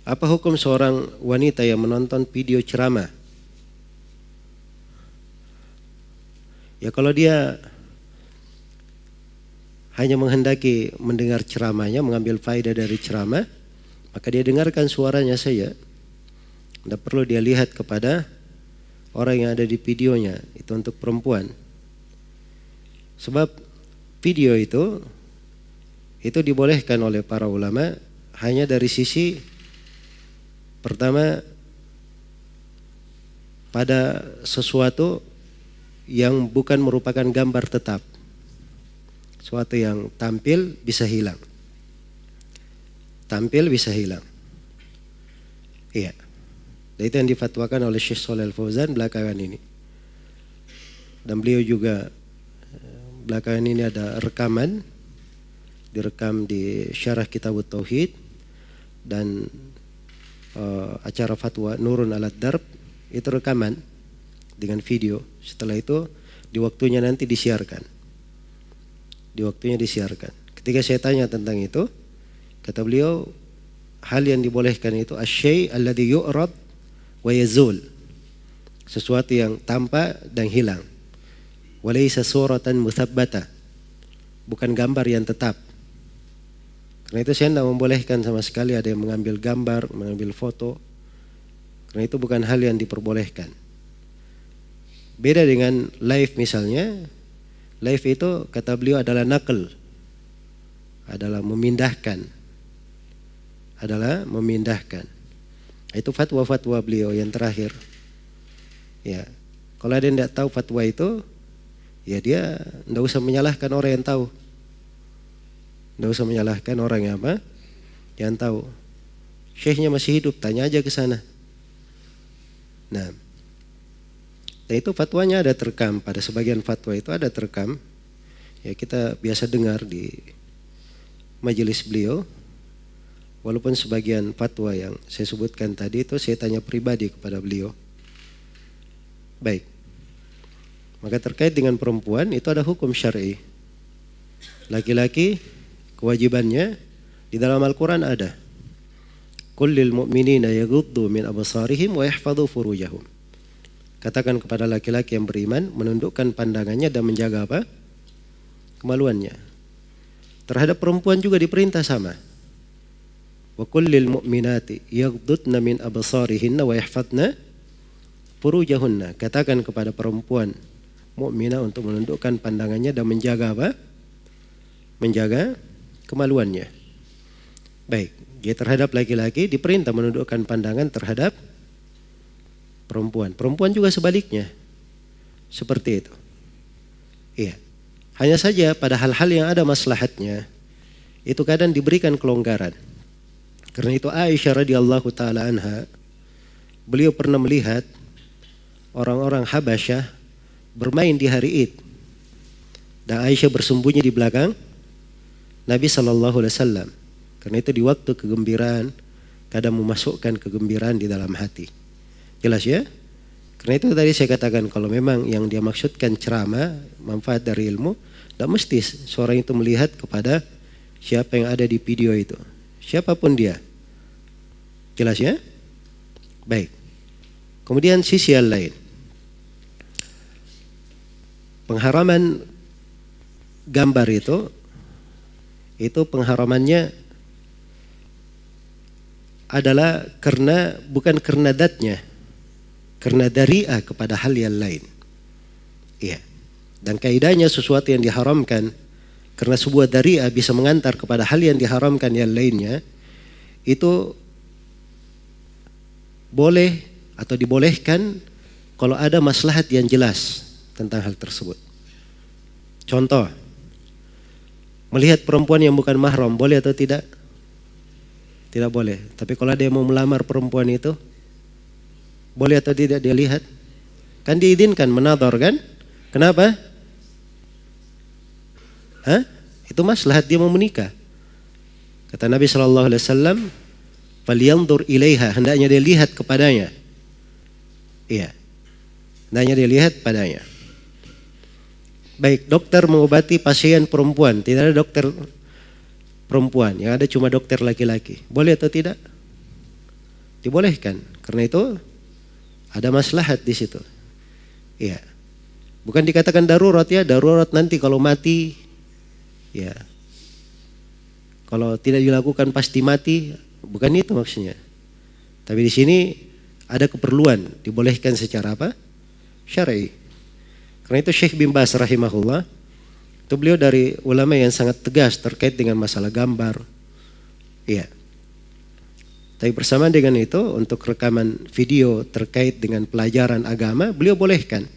Apa hukum seorang wanita yang menonton video ceramah? Ya kalau dia hanya menghendaki mendengar ceramahnya, mengambil faedah dari ceramah, maka dia dengarkan suaranya saja. Tidak perlu dia lihat kepada orang yang ada di videonya. Itu untuk perempuan. Sebab video itu dibolehkan oleh para ulama hanya dari sisi pertama, pada sesuatu yang bukan merupakan gambar tetap. Sesuatu yang tampil bisa hilang. Tampil bisa hilang. Iya. Dan itu yang difatwakan oleh Syekh Shalih Al-Fauzan belakangan ini. Dan beliau juga belakangan ini ada rekaman, direkam di Syarah Kitab Tauhid dan acara fatwa Nurun Alat Darb, itu rekaman dengan video. Setelah itu di waktunya nanti disiarkan. Di waktunya disiarkan. Ketika saya tanya tentang itu, kata beliau, hal yang dibolehkan itu asy-syai' alladhi yu'rad wa yazul. Sesuatu yang tampak dan hilang. Walaysa suratan mutsabbata. Bukan gambar yang tetap. Karena itu saya tidak membolehkan sama sekali ada yang mengambil gambar, mengambil foto. Karena itu bukan hal yang diperbolehkan. Beda dengan live misalnya. Live itu kata beliau adalah naql. Adalah memindahkan. Itu fatwa-fatwa beliau yang terakhir. Ya, kalau ada yang tidak tahu fatwa itu, ya dia tidak usah menyalahkan orang yang tahu. Tidak usah menyalahkan orang yang apa? Yang tahu. Syekhnya masih hidup, tanya aja ke sana. Nah, dan itu fatwanya ada terekam. Pada sebagian fatwa itu ada terekam. Ya kita biasa dengar di majelis beliau. Walaupun sebagian fatwa yang saya sebutkan tadi itu saya tanya pribadi kepada beliau. Baik. Maka terkait dengan perempuan itu ada hukum syar'i. Laki-laki kewajibannya di dalam Al-Quran ada. Qul lil mu'minina yaghuddu min absarihim wa yahfadhu furujahum. Katakan kepada laki-laki yang beriman menundukkan pandangannya dan menjaga apa? Kemaluannya. Terhadap perempuan juga diperintah sama. Wa qul lil mu'minati yaghuddna min absarihinna wa yahfadna furujahunna. Katakan kepada perempuan mukminah untuk menundukkan pandangannya dan menjaga apa? Menjaga kemaluannya. Baik, dia terhadap laki-laki diperintah menundukkan pandangan terhadap perempuan. Perempuan juga sebaliknya. Seperti itu. Iya. Hanya saja pada hal-hal yang ada maslahatnya, itu kadang diberikan kelonggaran. Karena itu Aisyah radhiyallahu taala anha, beliau pernah melihat orang-orang Habasyah bermain di hari Id. Dan Aisyah bersembunyi di belakang Nabi SAW. Karena itu di waktu kegembiraan, kadang memasukkan kegembiraan di dalam hati. Jelas ya? Karena itu tadi saya katakan kalau memang yang dia maksudkan ceramah, manfaat dari ilmu, tidak mesti seorang itu melihat kepada siapa yang ada di video itu. Siapapun dia. Jelas ya? Baik. Kemudian sisi yang lain. Pengharaman gambar itu pengharamannya adalah bukan karena datnya, karena dari'ah kepada hal yang lain. Iya. Dan kaidahnya sesuatu yang diharamkan karena sebuah dari'ah bisa mengantar kepada hal yang diharamkan yang lainnya, itu boleh atau dibolehkan kalau ada maslahat yang jelas tentang hal tersebut. Contoh, melihat perempuan yang bukan mahram boleh atau tidak? Tidak boleh. Tapi kalau dia mau melamar perempuan itu, boleh atau tidak dia lihat? Kan diizinkan menadhar kan? Kenapa? Itu maslahat dia mau menikah. Kata Nabi SAW, falyanzur ilaiha, hendaknya dia lihat kepadanya. Iya. Hendaknya dia lihat padanya. Baik, dokter mengobati pasien perempuan, tidak ada dokter perempuan, yang ada cuma dokter laki-laki. Boleh atau tidak? dibolehkan. Karena itu ada maslahat di situ. Ya. Bukan dikatakan darurat ya, darurat nanti kalau mati, ya. Kalau tidak dilakukan pasti mati, bukan itu maksudnya. Tapi di sini ada keperluan, dibolehkan secara apa? Syar'i. Karena itu Syekh bin Baz rahimahullah, itu beliau dari ulama yang sangat tegas terkait dengan masalah gambar. Iya. Tapi bersamaan dengan itu, untuk rekaman video terkait dengan pelajaran agama, beliau bolehkan.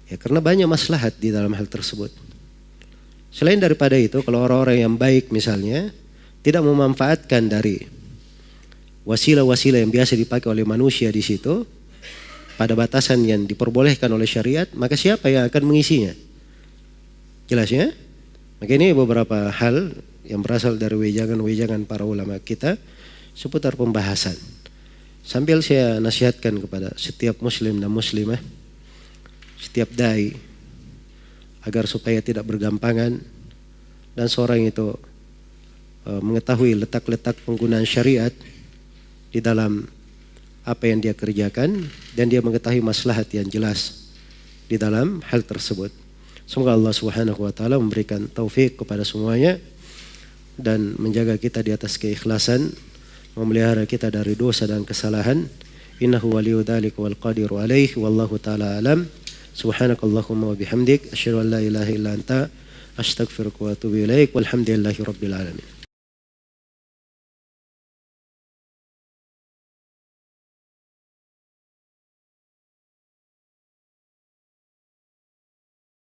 Ya, karena banyak maslahat di dalam hal tersebut. Selain daripada itu, kalau orang-orang yang baik misalnya tidak memanfaatkan dari wasilah-wasilah yang biasa dipakai oleh manusia di situ pada batasan yang diperbolehkan oleh syariat, maka siapa yang akan mengisinya? Jelas ya? Maka ini beberapa hal yang berasal dari wejangan-wejangan para ulama kita seputar pembahasan. Sambil saya nasihatkan kepada setiap muslim dan muslimah, setiap dai, agar supaya tidak bergampangan dan seorang itu mengetahui letak-letak penggunaan syariat di dalam apa yang dia kerjakan, dan dia mengetahui maslahat yang jelas di dalam hal tersebut. Semoga Allah Subhanahu wa taala memberikan taufik kepada semuanya dan menjaga kita di atas keikhlasan, memelihara kita dari dosa dan kesalahan. Innahu waliyyu dzalika wal qadiru alaihi wallahu taala alam. Subhanakallahumma wa bihamdik asyhadu an la ilaha illa anta astaghfiruka wa atubu ilaik walhamdulillahi rabbil alamin.